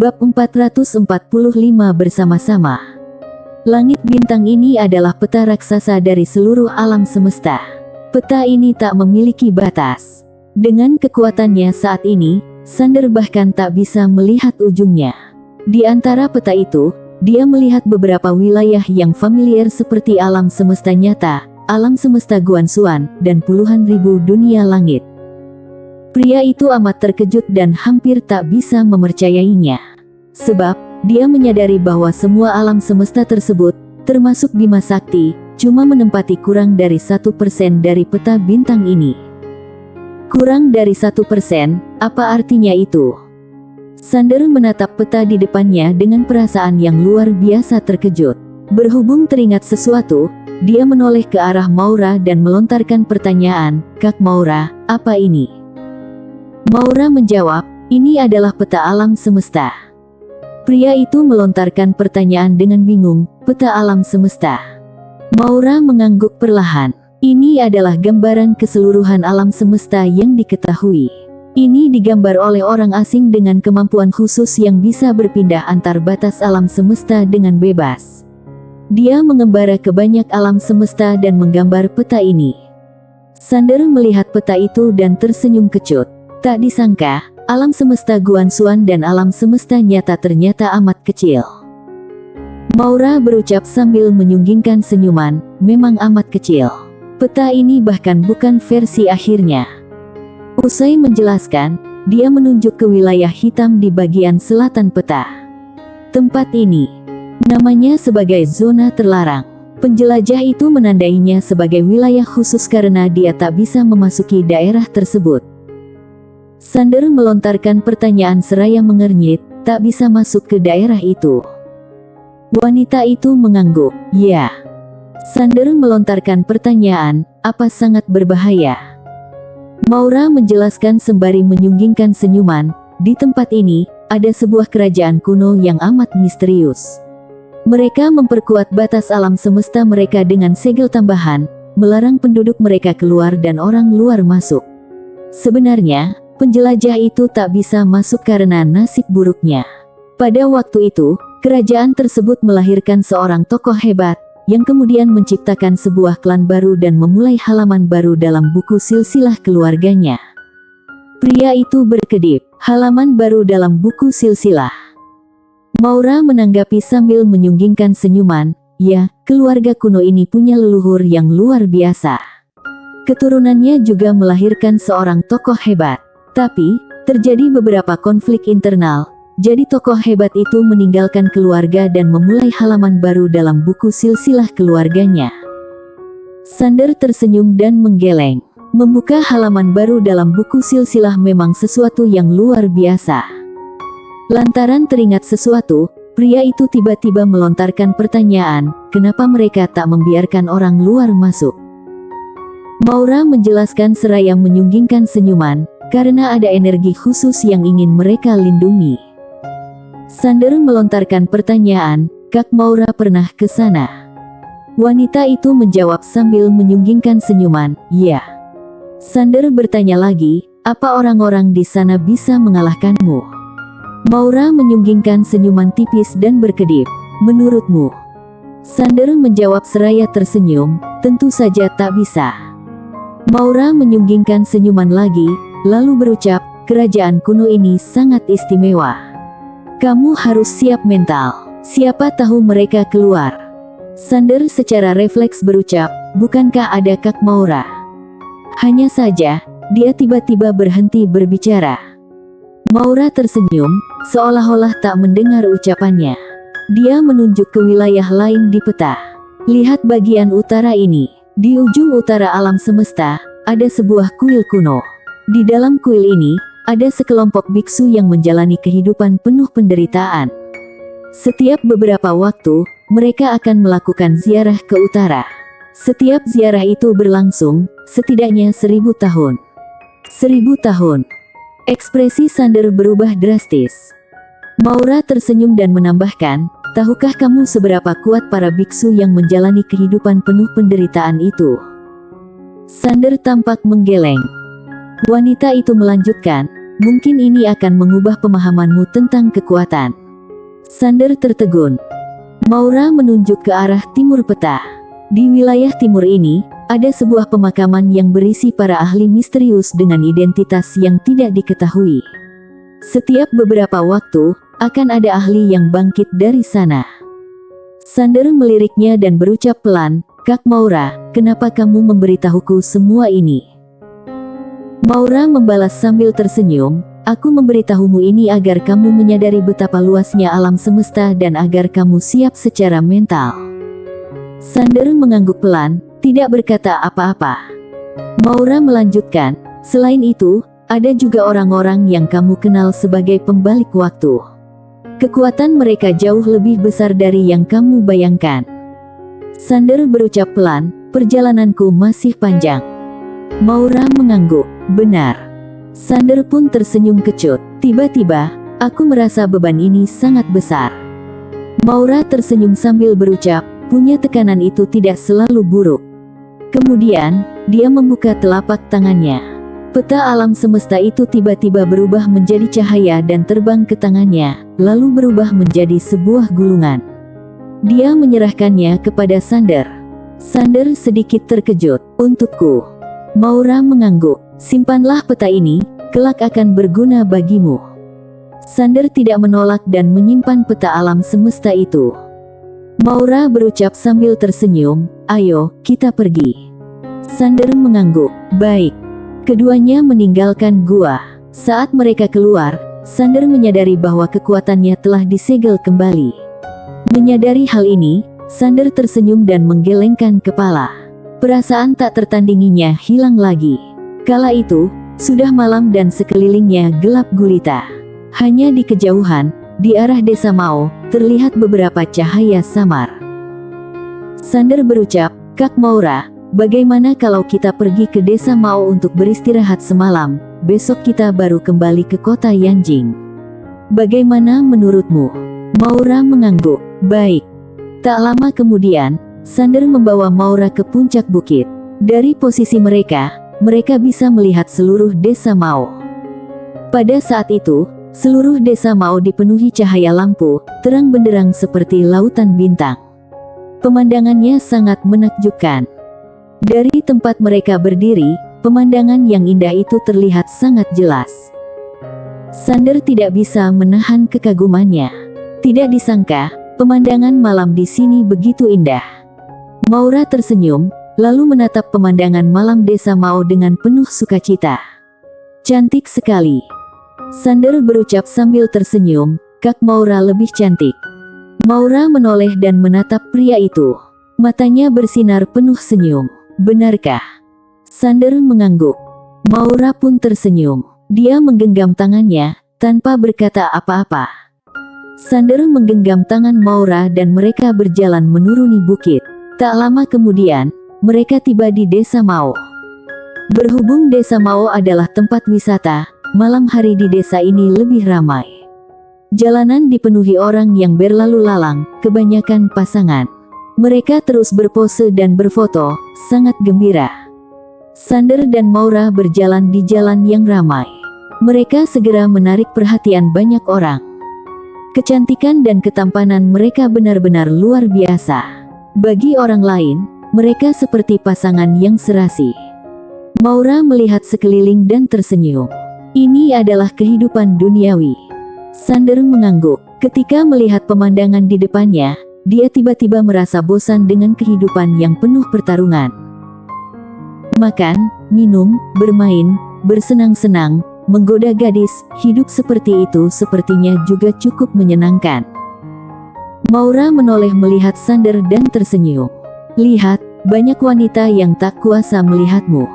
Bab 445 bersama-sama. Langit bintang ini adalah peta raksasa dari seluruh alam semesta. Peta ini tak memiliki batas. Dengan kekuatannya saat ini, Sander bahkan tak bisa melihat ujungnya. Di antara peta itu, dia melihat beberapa wilayah yang familiar seperti alam semesta nyata, alam semesta Guanxuan, dan puluhan ribu dunia langit. Pria itu amat terkejut dan hampir tak bisa mempercayainya. Sebab, dia menyadari bahwa semua alam semesta tersebut, termasuk Bima Sakti, cuma menempati kurang dari 1% dari peta bintang ini. Kurang dari 1%, apa artinya itu? Sander menatap peta di depannya dengan perasaan yang luar biasa terkejut. Berhubung teringat sesuatu, dia menoleh ke arah Maura dan melontarkan pertanyaan, "Kak Maura, apa ini?" Maura menjawab, "Ini adalah peta alam semesta." Pria itu melontarkan pertanyaan dengan bingung, "Peta alam semesta?" Maura mengangguk perlahan. "Ini adalah gambaran keseluruhan alam semesta yang diketahui. Ini digambar oleh orang asing dengan kemampuan khusus yang bisa berpindah antar batas alam semesta dengan bebas. Dia mengembara ke banyak alam semesta dan menggambar peta ini." Sander melihat peta itu dan tersenyum kecut. Tak disangka, alam semesta Guanxuan dan alam semesta nyata ternyata amat kecil. Maura berucap sambil menyunggingkan senyuman, "Memang amat kecil. Peta ini bahkan bukan versi akhirnya." Usai menjelaskan, dia menunjuk ke wilayah hitam di bagian selatan peta. Tempat ini, namanya sebagai zona terlarang. Penjelajah itu menandainya sebagai wilayah khusus karena dia tak bisa memasuki daerah tersebut. Sander melontarkan pertanyaan seraya mengernyit, "Tak bisa masuk ke daerah itu?" Wanita itu mengangguk, "Ya." Sander melontarkan pertanyaan, "Apa sangat berbahaya?" Maura menjelaskan sembari menyunggingkan senyuman, "Di tempat ini, ada sebuah kerajaan kuno yang amat misterius. Mereka memperkuat batas alam semesta mereka dengan segel tambahan, melarang penduduk mereka keluar dan orang luar masuk. Sebenarnya, penjelajah itu tak bisa masuk karena nasib buruknya. Pada waktu itu, kerajaan tersebut melahirkan seorang tokoh hebat, yang kemudian menciptakan sebuah klan baru dan memulai halaman baru dalam buku silsilah keluarganya." Pria itu berkedip, "Halaman baru dalam buku silsilah?" Maura menanggapi sambil menyunggingkan senyuman, "Ya, keluarga kuno ini punya leluhur yang luar biasa. Keturunannya juga melahirkan seorang tokoh hebat. Tapi, terjadi beberapa konflik internal, jadi tokoh hebat itu meninggalkan keluarga dan memulai halaman baru dalam buku silsilah keluarganya." Sander tersenyum dan menggeleng. Membuka halaman baru dalam buku silsilah memang sesuatu yang luar biasa. Lantaran teringat sesuatu, pria itu tiba-tiba melontarkan pertanyaan, "Kenapa mereka tak membiarkan orang luar masuk?" Maura menjelaskan seraya menyunggingkan senyuman, "Karena ada energi khusus yang ingin mereka lindungi." Sander melontarkan pertanyaan, "Kak Maura pernah ke sana?" Wanita itu menjawab sambil menyunggingkan senyuman, "Ya." Sander bertanya lagi, "Apa orang-orang di sana bisa mengalahkanmu?" Maura menyunggingkan senyuman tipis dan berkedip, "Menurutmu?" Sander menjawab seraya tersenyum, "Tentu saja tak bisa." Maura menyunggingkan senyuman lagi, lalu berucap, "Kerajaan kuno ini sangat istimewa. Kamu harus siap mental. Siapa tahu mereka keluar." Sander secara refleks berucap, "Bukankah ada Kak Maura?" Hanya saja, dia tiba-tiba berhenti berbicara. Maura tersenyum, seolah-olah tak mendengar ucapannya. Dia menunjuk ke wilayah lain di peta. "Lihat bagian utara ini. Di ujung utara alam semesta, ada sebuah kuil kuno. Di dalam kuil ini, ada sekelompok biksu yang menjalani kehidupan penuh penderitaan. Setiap beberapa waktu, mereka akan melakukan ziarah ke utara. Setiap ziarah itu berlangsung, setidaknya 1000 tahun. 1000 tahun. Ekspresi Sander berubah drastis. Maura tersenyum dan menambahkan, "Tahukah kamu seberapa kuat para biksu yang menjalani kehidupan penuh penderitaan itu?" Sander tampak menggeleng. Wanita itu melanjutkan, Mungkin ini akan mengubah pemahamanmu tentang kekuatan. Sander tertegun. Maura menunjuk ke arah timur peta. Di wilayah timur ini, ada sebuah pemakaman yang berisi para ahli misterius dengan identitas yang tidak diketahui. Setiap beberapa waktu, akan ada ahli yang bangkit dari sana. Sander meliriknya dan berucap pelan, "Kak Maura, kenapa kamu memberitahuku semua ini?" Maura membalas sambil tersenyum, "Aku memberitahumu ini agar kamu menyadari betapa luasnya alam semesta dan agar kamu siap secara mental." Sander mengangguk pelan, tidak berkata apa-apa. Maura melanjutkan, "Selain itu, ada juga orang-orang yang kamu kenal sebagai pembalik waktu. Kekuatan mereka jauh lebih besar dari yang kamu bayangkan." Sander berucap pelan, "Perjalananku masih panjang." Maura mengangguk, "Benar." Sander pun tersenyum kecut. "Tiba-tiba, aku merasa beban ini sangat besar." Maura tersenyum sambil berucap, "Punya tekanan itu tidak selalu buruk." Kemudian, dia membuka telapak tangannya. Peta alam semesta itu tiba-tiba berubah menjadi cahaya dan terbang ke tangannya, lalu berubah menjadi sebuah gulungan. Dia menyerahkannya kepada Sander. Sander sedikit terkejut. "Untukku." Maura mengangguk, "Simpanlah peta ini, kelak akan berguna bagimu." Sander tidak menolak dan menyimpan peta alam semesta itu. Maura berucap sambil tersenyum, "Ayo, kita pergi." Sander mengangguk, "Baik." Keduanya meninggalkan gua. Saat mereka keluar, Sander menyadari bahwa kekuatannya telah disegel kembali. Menyadari hal ini, Sander tersenyum dan menggelengkan kepala. Perasaan tak tertandinginya hilang lagi. Kala itu, sudah malam dan sekelilingnya gelap gulita. Hanya di kejauhan, di arah desa Mao, terlihat beberapa cahaya samar. Sander berucap, "Kak Maura, bagaimana kalau kita pergi ke desa Mao untuk beristirahat semalam, besok kita baru kembali ke kota Yanjing. Bagaimana menurutmu?" Maura mengangguk, "Baik." Tak lama kemudian, Sander membawa Maura ke puncak bukit. Dari posisi mereka bisa melihat seluruh desa Mao. Pada saat itu, seluruh desa Mao dipenuhi cahaya lampu, terang benderang seperti lautan bintang. Pemandangannya sangat menakjubkan. Dari tempat mereka berdiri, pemandangan yang indah itu terlihat sangat jelas. Sander tidak bisa menahan kekagumannya. Tidak disangka, pemandangan malam di sini begitu indah. Maura tersenyum, lalu menatap pemandangan malam desa Mao dengan penuh sukacita. "Cantik sekali." Sander berucap sambil tersenyum, "Kak Maura lebih cantik." Maura menoleh dan menatap pria itu. Matanya bersinar penuh senyum. "Benarkah?" Sander mengangguk. Maura pun tersenyum. Dia menggenggam tangannya, tanpa berkata apa-apa. Sander menggenggam tangan Maura dan mereka berjalan menuruni bukit. Tak lama kemudian, mereka tiba di desa Mao. Berhubung desa Mao adalah tempat wisata, malam hari di desa ini lebih ramai. Jalanan dipenuhi orang yang berlalu lalang, kebanyakan pasangan. Mereka terus berpose dan berfoto, sangat gembira. Sander dan Maura berjalan di jalan yang ramai. Mereka segera menarik perhatian banyak orang. Kecantikan dan ketampanan mereka benar-benar luar biasa. Bagi orang lain, mereka seperti pasangan yang serasi. Maura melihat sekeliling dan tersenyum. Ini adalah kehidupan duniawi. Sander mengangguk. Ketika melihat pemandangan di depannya, dia tiba-tiba merasa bosan dengan kehidupan yang penuh pertarungan. Makan, minum, bermain, bersenang-senang, menggoda gadis, hidup seperti itu sepertinya juga cukup menyenangkan. Maura menoleh melihat Sander dan tersenyum. "Lihat, banyak wanita yang tak kuasa melihatmu."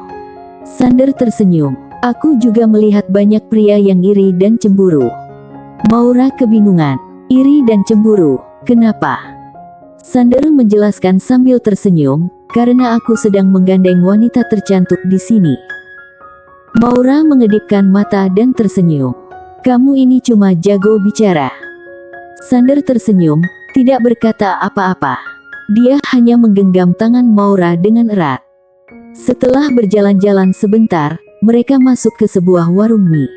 Sander tersenyum. "Aku juga melihat banyak pria yang iri dan cemburu." Maura kebingungan. "Iri dan cemburu, kenapa?" Sander menjelaskan sambil tersenyum, "Karena aku sedang menggandeng wanita tercantik di sini." Maura mengedipkan mata dan tersenyum. "Kamu ini cuma jago bicara." Sander tersenyum, tidak berkata apa-apa. Dia hanya menggenggam tangan Maura dengan erat. Setelah berjalan-jalan sebentar, mereka masuk ke sebuah warung mie.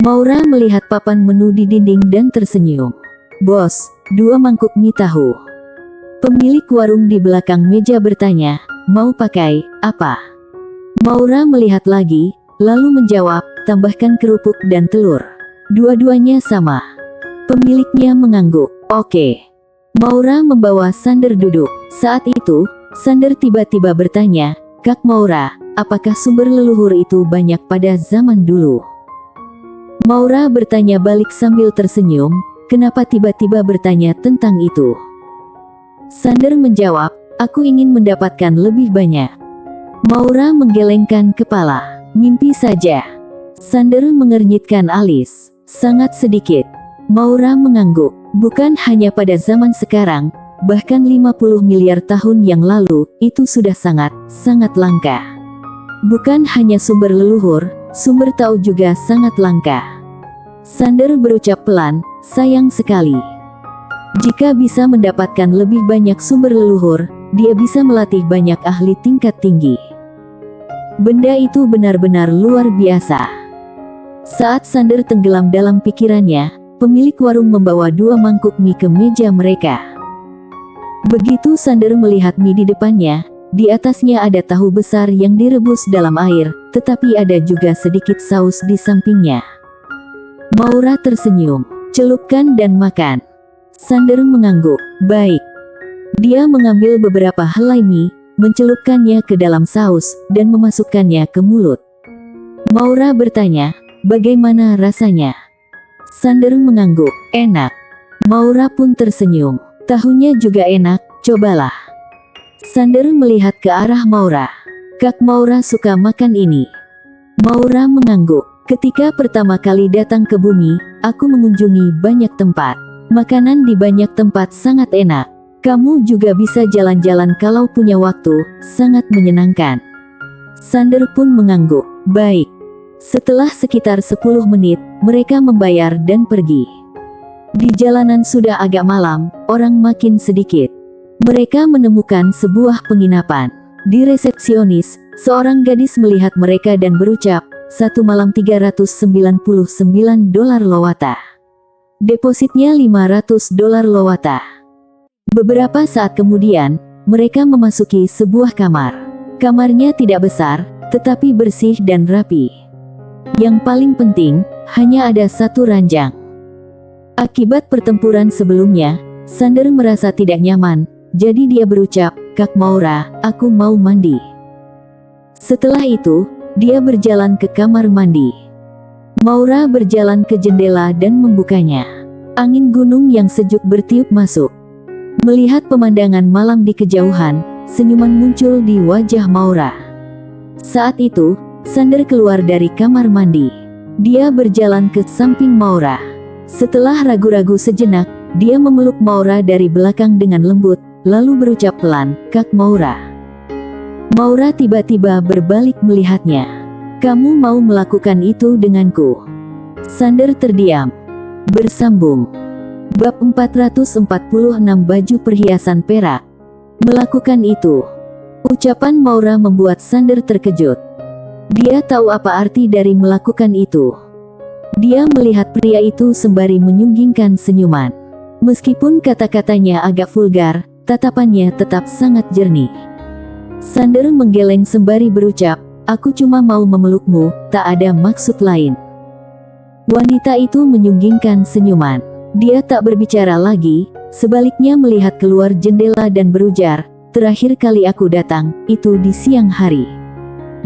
Maura melihat papan menu di dinding dan tersenyum. Bos, 2 mangkuk mie tahu. Pemilik warung di belakang meja bertanya, mau pakai apa? Maura melihat lagi, lalu menjawab, tambahkan kerupuk dan telur. Dua-duanya sama. Pemiliknya mengangguk. Oke. Maura membawa Sander duduk. Saat itu, Sander tiba-tiba bertanya, Kak Maura, apakah sumber leluhur itu banyak pada zaman dulu? Maura bertanya balik sambil tersenyum, kenapa tiba-tiba bertanya tentang itu? Sander menjawab, aku ingin mendapatkan lebih banyak. Maura menggelengkan kepala, mimpi saja. Sander mengernyitkan alis, sangat sedikit. Maura mengangguk, bukan hanya pada zaman sekarang, bahkan 50 miliar tahun yang lalu, itu sudah sangat langka. Bukan hanya sumber leluhur, sumber tahu juga sangat langka. Sander berucap pelan, sayang sekali. Jika bisa mendapatkan lebih banyak sumber leluhur, dia bisa melatih banyak ahli tingkat tinggi. Benda itu benar-benar luar biasa. Saat Sander tenggelam dalam pikirannya, pemilik warung membawa 2 mangkuk mie ke meja mereka. Begitu Sander melihat mie di depannya, di atasnya ada tahu besar yang direbus dalam air, tetapi ada juga sedikit saus di sampingnya. Maura tersenyum, celupkan dan makan. Sander mengangguk, baik. Dia mengambil beberapa helai mie, mencelupkannya ke dalam saus, dan memasukkannya ke mulut. Maura bertanya, bagaimana rasanya? Sander mengangguk, enak. Maura pun tersenyum, tahunya juga enak, cobalah. Sander melihat ke arah Maura. Kak Maura suka makan ini. Maura mengangguk. Ketika pertama kali datang ke bumi, aku mengunjungi banyak tempat. Makanan di banyak tempat sangat enak. Kamu juga bisa jalan-jalan kalau punya waktu, sangat menyenangkan. Sander pun mengangguk. Baik. Setelah sekitar 10 menit, mereka membayar dan pergi. Di jalanan sudah agak malam, orang makin sedikit. Mereka menemukan sebuah penginapan. Di resepsionis, seorang gadis melihat mereka dan berucap, 1 malam $399 lowata. Depositnya $500 lowata. Beberapa saat kemudian, mereka memasuki sebuah kamar. Kamarnya tidak besar, tetapi bersih dan rapi. Yang paling penting, hanya ada 1 ranjang. Akibat pertempuran sebelumnya, Sander merasa tidak nyaman, jadi dia berucap, Kak Maura, aku mau mandi. Setelah itu, dia berjalan ke kamar mandi. Maura berjalan ke jendela dan membukanya. Angin gunung yang sejuk bertiup masuk. Melihat pemandangan malam di kejauhan, senyuman muncul di wajah Maura. Saat itu, Sander keluar dari kamar mandi. Dia berjalan ke samping Maura. Setelah ragu-ragu sejenak, dia memeluk Maura dari belakang dengan lembut, lalu berucap pelan, Kak Maura. Maura tiba-tiba berbalik melihatnya. Kamu mau melakukan itu denganku? Sander terdiam. Bersambung. Bab 446 baju perhiasan perak. Melakukan itu. Ucapan Maura membuat Sander terkejut. Dia tahu apa arti dari melakukan itu. Dia melihat pria itu sembari menyunggingkan senyuman. Meskipun kata-katanya agak vulgar, tatapannya tetap sangat jernih. Sander menggeleng sembari berucap, aku cuma mau memelukmu, tak ada maksud lain. Wanita itu menyunggingkan senyuman. Dia tak berbicara lagi, sebaliknya melihat keluar jendela dan berujar, terakhir kali aku datang, itu di siang hari.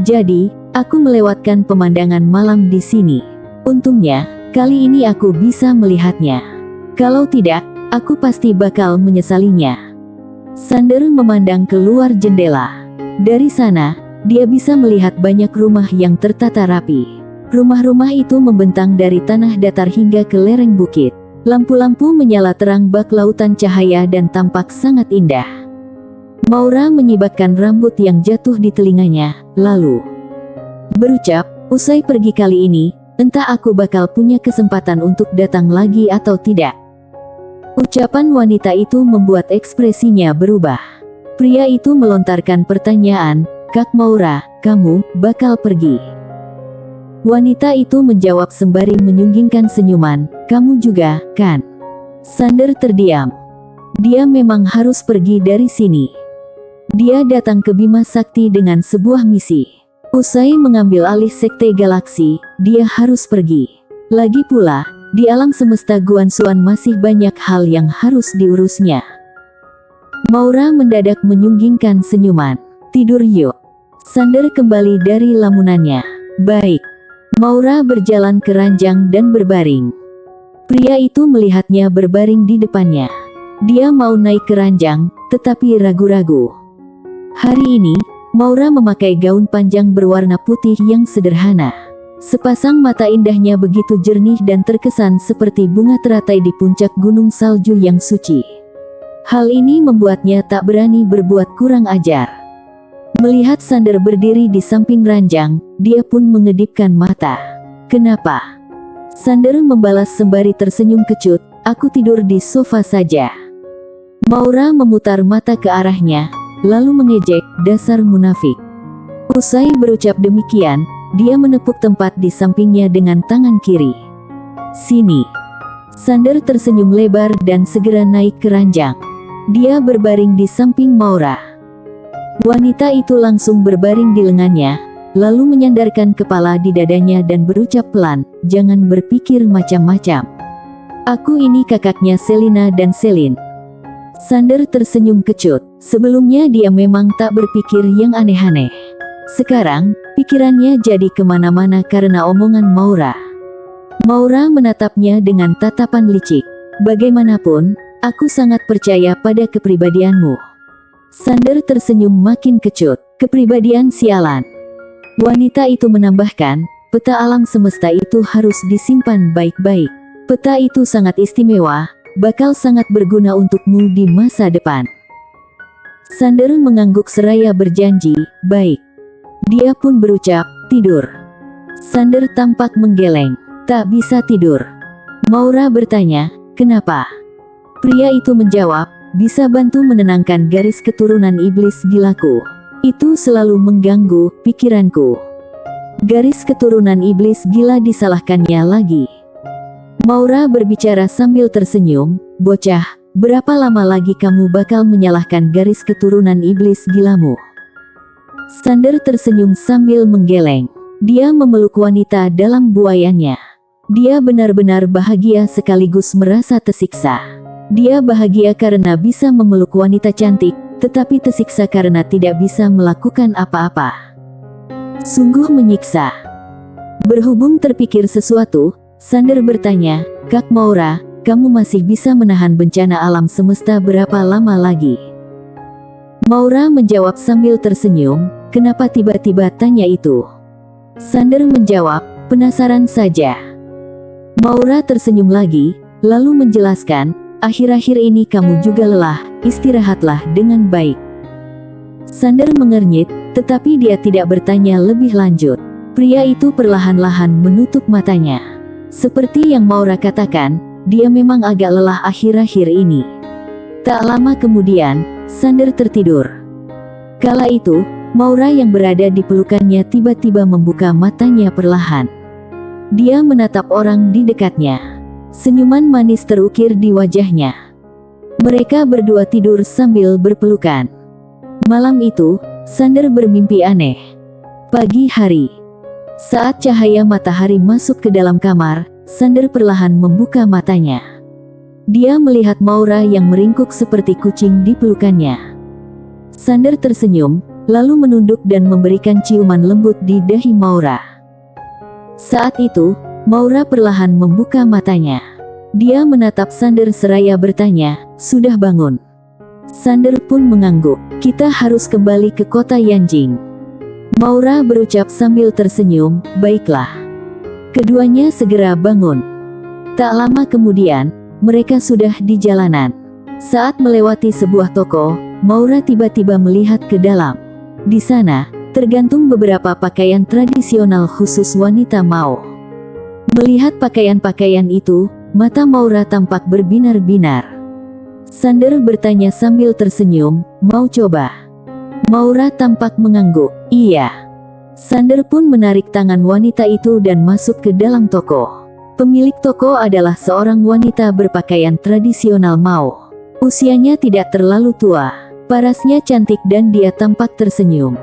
Jadi, aku melewatkan pemandangan malam di sini. Untungnya, kali ini aku bisa melihatnya. Kalau tidak, aku pasti bakal menyesalinya. Sander memandang keluar jendela. Dari sana, dia bisa melihat banyak rumah yang tertata rapi. Rumah-rumah itu membentang dari tanah datar hingga ke lereng bukit. Lampu-lampu menyala terang bak lautan cahaya dan tampak sangat indah. Maura menyibakkan rambut yang jatuh di telinganya, lalu berucap, usai pergi kali ini, entah aku bakal punya kesempatan untuk datang lagi atau tidak. Ucapan wanita itu membuat ekspresinya berubah. Pria itu melontarkan pertanyaan, Kak Maura, kamu bakal pergi? Wanita itu menjawab sembari menyunggingkan senyuman, "Kamu juga, kan?" Sander terdiam. Dia memang harus pergi dari sini. Dia datang ke Bima Sakti dengan sebuah misi. Usai mengambil alih Sekte Galaksi, dia harus pergi. Lagi pula, di alam semesta Guansuan masih banyak hal yang harus diurusnya. Maura mendadak menyunggingkan senyuman. "Tidur yuk." Sander kembali dari lamunannya. "Baik." Maura berjalan ke ranjang dan berbaring. Pria itu melihatnya berbaring di depannya. Dia mau naik ke ranjang, tetapi ragu-ragu. Hari ini, Maura memakai gaun panjang berwarna putih yang sederhana. Sepasang mata indahnya begitu jernih dan terkesan seperti bunga teratai di puncak gunung salju yang suci. Hal ini membuatnya tak berani berbuat kurang ajar. Melihat Sander berdiri di samping ranjang, dia pun mengedipkan mata. "Kenapa?" Sander membalas sembari tersenyum kecut, "Aku tidur di sofa saja." Maura memutar mata ke arahnya, lalu mengejek, "Dasar munafik." Usai berucap demikian, dia menepuk tempat di sampingnya dengan tangan kiri. "Sini." Sander tersenyum lebar dan segera naik ke ranjang. Dia berbaring di samping Maura. Wanita itu langsung berbaring di lengannya, lalu menyandarkan kepala di dadanya dan berucap pelan, "Jangan berpikir macam-macam. Aku ini kakaknya Selina dan Selin." Sander tersenyum kecut. Sebelumnya dia memang tak berpikir yang aneh-aneh. Sekarang, pikirannya jadi kemana-mana karena omongan Maura. Maura menatapnya dengan tatapan licik. "Bagaimanapun, aku sangat percaya pada kepribadianmu." Sander tersenyum makin kecut. "Kepribadian sialan." Wanita itu menambahkan, "Peta alam semesta itu harus disimpan baik-baik. Peta itu sangat istimewa, bakal sangat berguna untukmu di masa depan." Sander mengangguk seraya berjanji, "Baik." Dia pun berucap, "Tidur." Sander tampak menggeleng. "Tak bisa tidur." Maura bertanya, "Kenapa?" Pria itu menjawab, "Bisa bantu menenangkan garis keturunan iblis gilaku. Itu selalu mengganggu pikiranku." Garis keturunan iblis gila disalahkannya lagi. Maura berbicara sambil tersenyum, "Bocah, berapa lama lagi kamu bakal menyalahkan garis keturunan iblis gilamu?" Sander tersenyum sambil menggeleng. Dia memeluk wanita dalam buayannya. Dia benar-benar bahagia sekaligus merasa tersiksa. Dia bahagia karena bisa memeluk wanita cantik, tetapi tersiksa karena tidak bisa melakukan apa-apa. Sungguh menyiksa. Berhubung terpikir sesuatu, Sander bertanya, "Kak Maura, kamu masih bisa menahan bencana alam semesta berapa lama lagi?" Maura menjawab sambil tersenyum, "Kenapa tiba-tiba tanya itu?" Sander menjawab, "Penasaran saja." Maura tersenyum lagi, lalu menjelaskan, "Akhir-akhir ini kamu juga lelah, istirahatlah dengan baik." Sander mengernyit, tetapi dia tidak bertanya lebih lanjut. Pria itu perlahan-lahan menutup matanya. Seperti yang Maura katakan, dia memang agak lelah akhir-akhir ini. Tak lama kemudian, Sander tertidur. Kala itu, Maura yang berada di pelukannya tiba-tiba membuka matanya perlahan. Dia menatap orang di dekatnya. Senyuman manis terukir di wajahnya. Mereka berdua tidur sambil berpelukan. Malam itu, Sander bermimpi aneh. Pagi hari, saat cahaya matahari masuk ke dalam kamar, Sander perlahan membuka matanya. Dia melihat Maura yang meringkuk seperti kucing di pelukannya. Sander tersenyum, lalu menunduk dan memberikan ciuman lembut di dahi Maura. Saat itu, Maura perlahan membuka matanya. Dia menatap Sander seraya bertanya, "Sudah bangun?" Sander pun mengangguk. "Kita harus kembali ke kota Yanjing." Maura berucap sambil tersenyum, "Baiklah." Keduanya segera bangun. Tak lama kemudian, mereka sudah di jalanan. Saat melewati sebuah toko, Maura tiba-tiba melihat ke dalam. Di sana, tergantung beberapa pakaian tradisional khusus wanita Mao. Melihat pakaian-pakaian itu, mata Maura tampak berbinar-binar. Sander bertanya sambil tersenyum, "Mau coba?" Maura tampak mengangguk, "Iya." Sander pun menarik tangan wanita itu dan masuk ke dalam toko. Pemilik toko adalah seorang wanita berpakaian tradisional Mao. Usianya tidak terlalu tua, parasnya cantik dan dia tampak tersenyum.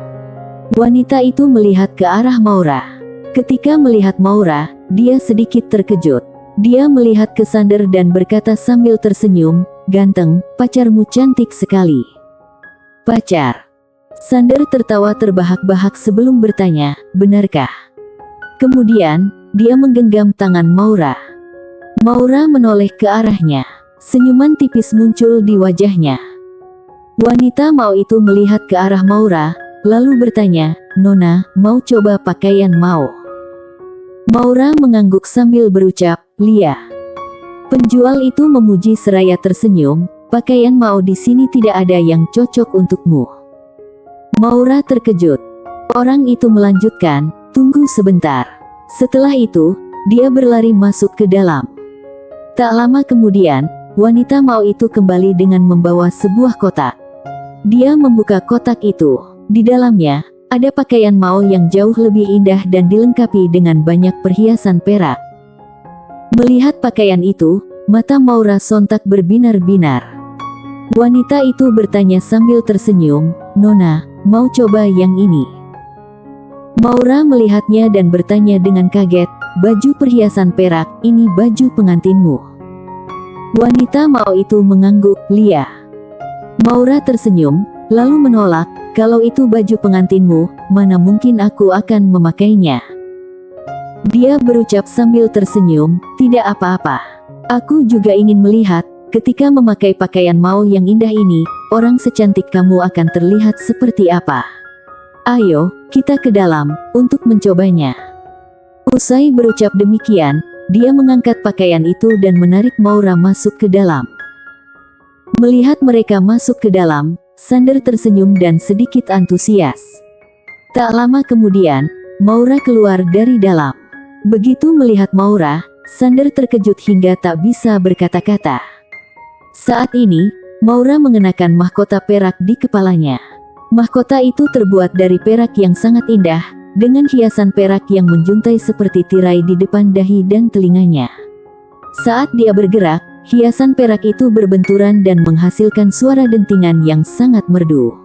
Wanita itu melihat ke arah Maura. Ketika melihat Maura, dia sedikit terkejut. Dia melihat ke Sander dan berkata sambil tersenyum, "Ganteng, pacarmu cantik sekali." "Pacar?" Sander tertawa terbahak-bahak sebelum bertanya, "Benarkah?" Kemudian, dia menggenggam tangan Maura. Maura menoleh ke arahnya. Senyuman tipis muncul di wajahnya. Wanita Mao itu melihat ke arah Maura, lalu bertanya, "Nona, mau coba pakaian Mao?" Maura mengangguk sambil berucap, "Lia." Penjual itu memuji seraya tersenyum, "Pakaian Mao di sini tidak ada yang cocok untukmu." Maura terkejut. Orang itu melanjutkan, "Tunggu sebentar." Setelah itu, dia berlari masuk ke dalam. Tak lama kemudian, wanita Mao itu kembali dengan membawa sebuah kotak. Dia membuka kotak itu. Di dalamnya, ada pakaian Mao yang jauh lebih indah dan dilengkapi dengan banyak perhiasan perak. Melihat pakaian itu, mata Maura sontak berbinar-binar. Wanita itu bertanya sambil tersenyum, "Nona, mau coba yang ini?" Maura melihatnya dan bertanya dengan kaget, "Baju perhiasan perak, ini baju pengantinmu." Wanita Mao itu mengangguk, "Lia." Maura tersenyum, lalu menolak, "Kalau itu baju pengantinmu, mana mungkin aku akan memakainya." Dia berucap sambil tersenyum, "Tidak apa-apa. Aku juga ingin melihat, ketika memakai pakaian Mao yang indah ini, orang secantik kamu akan terlihat seperti apa. Ayo, kita ke dalam, untuk mencobanya." Usai berucap demikian, dia mengangkat pakaian itu dan menarik Maura masuk ke dalam. Melihat mereka masuk ke dalam, Sander tersenyum dan sedikit antusias. Tak lama kemudian, Maura keluar dari dalam. Begitu melihat Maura, Sander terkejut hingga tak bisa berkata-kata. Saat ini, Maura mengenakan mahkota perak di kepalanya. Mahkota itu terbuat dari perak yang sangat indah, dengan hiasan perak yang menjuntai seperti tirai di depan dahi dan telinganya. Saat dia bergerak, hiasan perak itu berbenturan dan menghasilkan suara dentingan yang sangat merdu.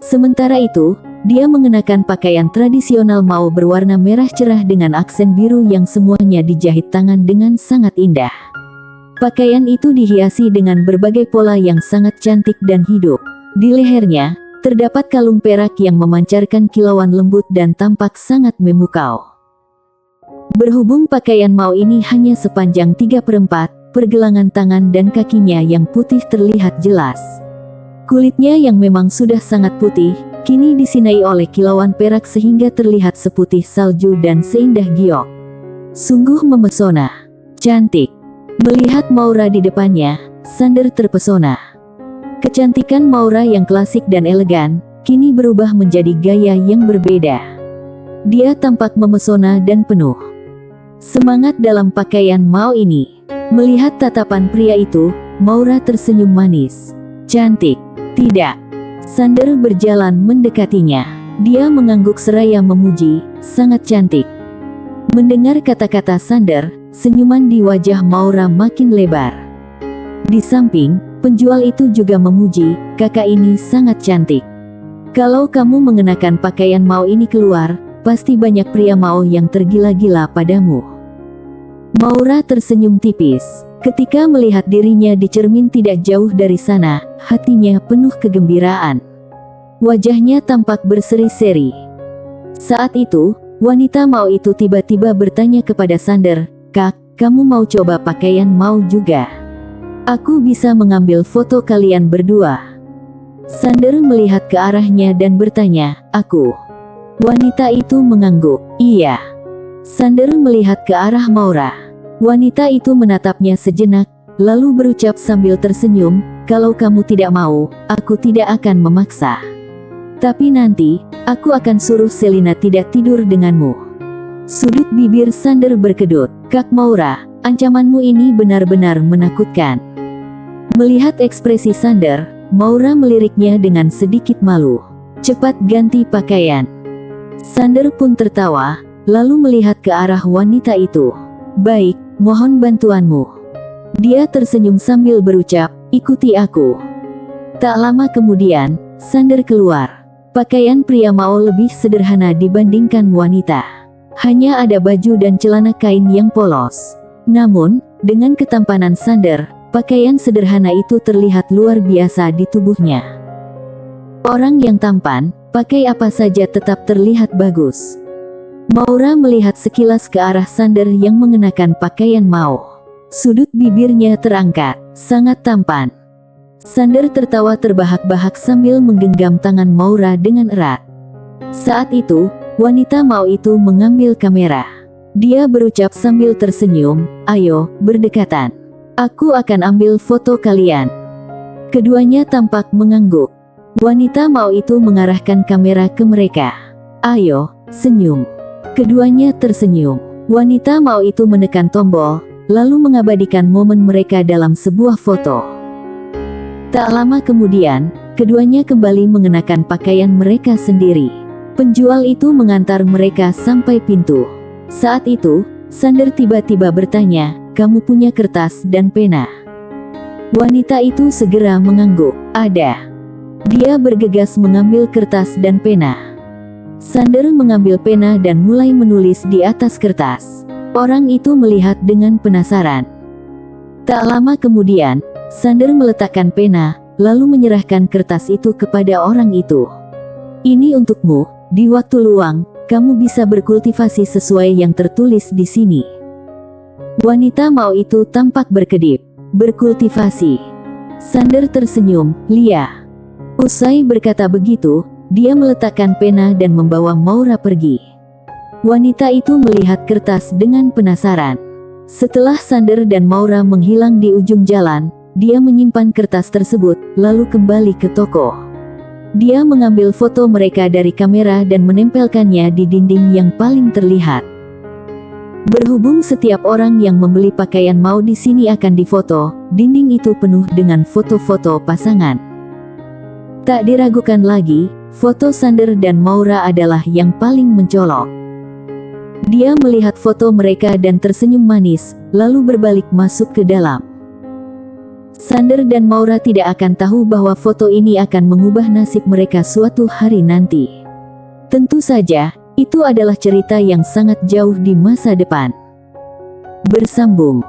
Sementara itu, dia mengenakan pakaian tradisional Mao berwarna merah cerah dengan aksen biru yang semuanya dijahit tangan dengan sangat indah. Pakaian itu dihiasi dengan berbagai pola yang sangat cantik dan hidup. Di lehernya, terdapat kalung perak yang memancarkan kilauan lembut dan tampak sangat memukau. Berhubung pakaian Mao ini hanya sepanjang 3/4, pergelangan tangan dan kakinya yang putih terlihat jelas. Kulitnya yang memang sudah sangat putih, kini disinai oleh kilauan perak sehingga terlihat seputih salju dan seindah giok. Sungguh memesona. Cantik. Melihat Maura di depannya, Sander terpesona. Kecantikan Maura yang klasik dan elegan, kini berubah menjadi gaya yang berbeda. Dia tampak memesona dan penuh semangat dalam pakaian Mao ini. Melihat tatapan pria itu, Maura tersenyum manis. "Cantik, tidak?" Sander berjalan mendekatinya. Dia mengangguk seraya memuji, "Sangat cantik." Mendengar kata-kata Sander, senyuman di wajah Maura makin lebar. Di samping, penjual itu juga memuji, "Kakak ini sangat cantik. Kalau kamu mengenakan pakaian Mao ini keluar, pasti banyak pria Mao yang tergila-gila padamu." Maura tersenyum tipis. Ketika melihat dirinya di cermin tidak jauh dari sana, hatinya penuh kegembiraan. Wajahnya tampak berseri-seri. Saat itu, wanita Mao itu tiba-tiba bertanya kepada Sander, "Kak, kamu mau coba pakaian Mao juga? Aku bisa mengambil foto kalian berdua." Sander melihat ke arahnya dan bertanya, "Aku?" Wanita itu mengangguk, "Iya." Sander melihat ke arah Maura. Wanita itu menatapnya sejenak, lalu berucap sambil tersenyum, "Kalau kamu tidak mau, aku tidak akan memaksa. Tapi nanti, aku akan suruh Selina tidak tidur denganmu." Sudut bibir Sander berkedut. "Kak Maura, ancamanmu ini benar-benar menakutkan." Melihat ekspresi Sander, Maura meliriknya dengan sedikit malu. "Cepat ganti pakaian." Sander pun tertawa, lalu melihat ke arah wanita itu. "Baik, mohon bantuanmu." Dia tersenyum sambil berucap, "Ikuti aku." Tak lama kemudian, Sander keluar. Pakaian pria Mao lebih sederhana dibandingkan wanita. Hanya ada baju dan celana kain yang polos. Namun, dengan ketampanan Sander, pakaian sederhana itu terlihat luar biasa di tubuhnya. Orang yang tampan, pakai apa saja tetap terlihat bagus. Maura melihat sekilas ke arah Sander yang mengenakan pakaian Mao. Sudut bibirnya terangkat, sangat tampan. Sander tertawa terbahak-bahak sambil menggenggam tangan Maura dengan erat. Saat itu, wanita Mao itu mengambil kamera. Dia berucap sambil tersenyum, "Ayo, berdekatan. Aku akan ambil foto kalian." Keduanya tampak mengangguk. Wanita Mao itu mengarahkan kamera ke mereka. "Ayo, senyum." Keduanya tersenyum. Wanita Mao itu menekan tombol, lalu mengabadikan momen mereka dalam sebuah foto. Tak lama kemudian, keduanya kembali mengenakan pakaian mereka sendiri. Penjual itu mengantar mereka sampai pintu. Saat itu, Sander tiba-tiba bertanya, "Kamu punya kertas dan pena?" Wanita itu segera mengangguk, "Ada." Dia bergegas mengambil kertas dan pena. Sander mengambil pena dan mulai menulis di atas kertas. Orang itu melihat dengan penasaran. Tak lama kemudian, Sander meletakkan pena, lalu menyerahkan kertas itu kepada orang itu. "Ini untukmu, di waktu luang, kamu bisa berkultivasi sesuai yang tertulis di sini." Wanita Mao itu tampak berkedip. "Berkultivasi?" Sander tersenyum, "Lia." Usai berkata begitu, dia meletakkan pena dan membawa Maura pergi. Wanita itu melihat kertas dengan penasaran. Setelah Sander dan Maura menghilang di ujung jalan, dia menyimpan kertas tersebut, lalu kembali ke toko. Dia mengambil foto mereka dari kamera dan menempelkannya di dinding yang paling terlihat. Berhubung setiap orang yang membeli pakaian Mao di sini akan difoto, dinding itu penuh dengan foto-foto pasangan. Tak diragukan lagi, foto Sander dan Maura adalah yang paling mencolok. Dia melihat foto mereka dan tersenyum manis, lalu berbalik masuk ke dalam. Sander dan Maura tidak akan tahu bahwa foto ini akan mengubah nasib mereka suatu hari nanti. Tentu saja, itu adalah cerita yang sangat jauh di masa depan. Bersambung.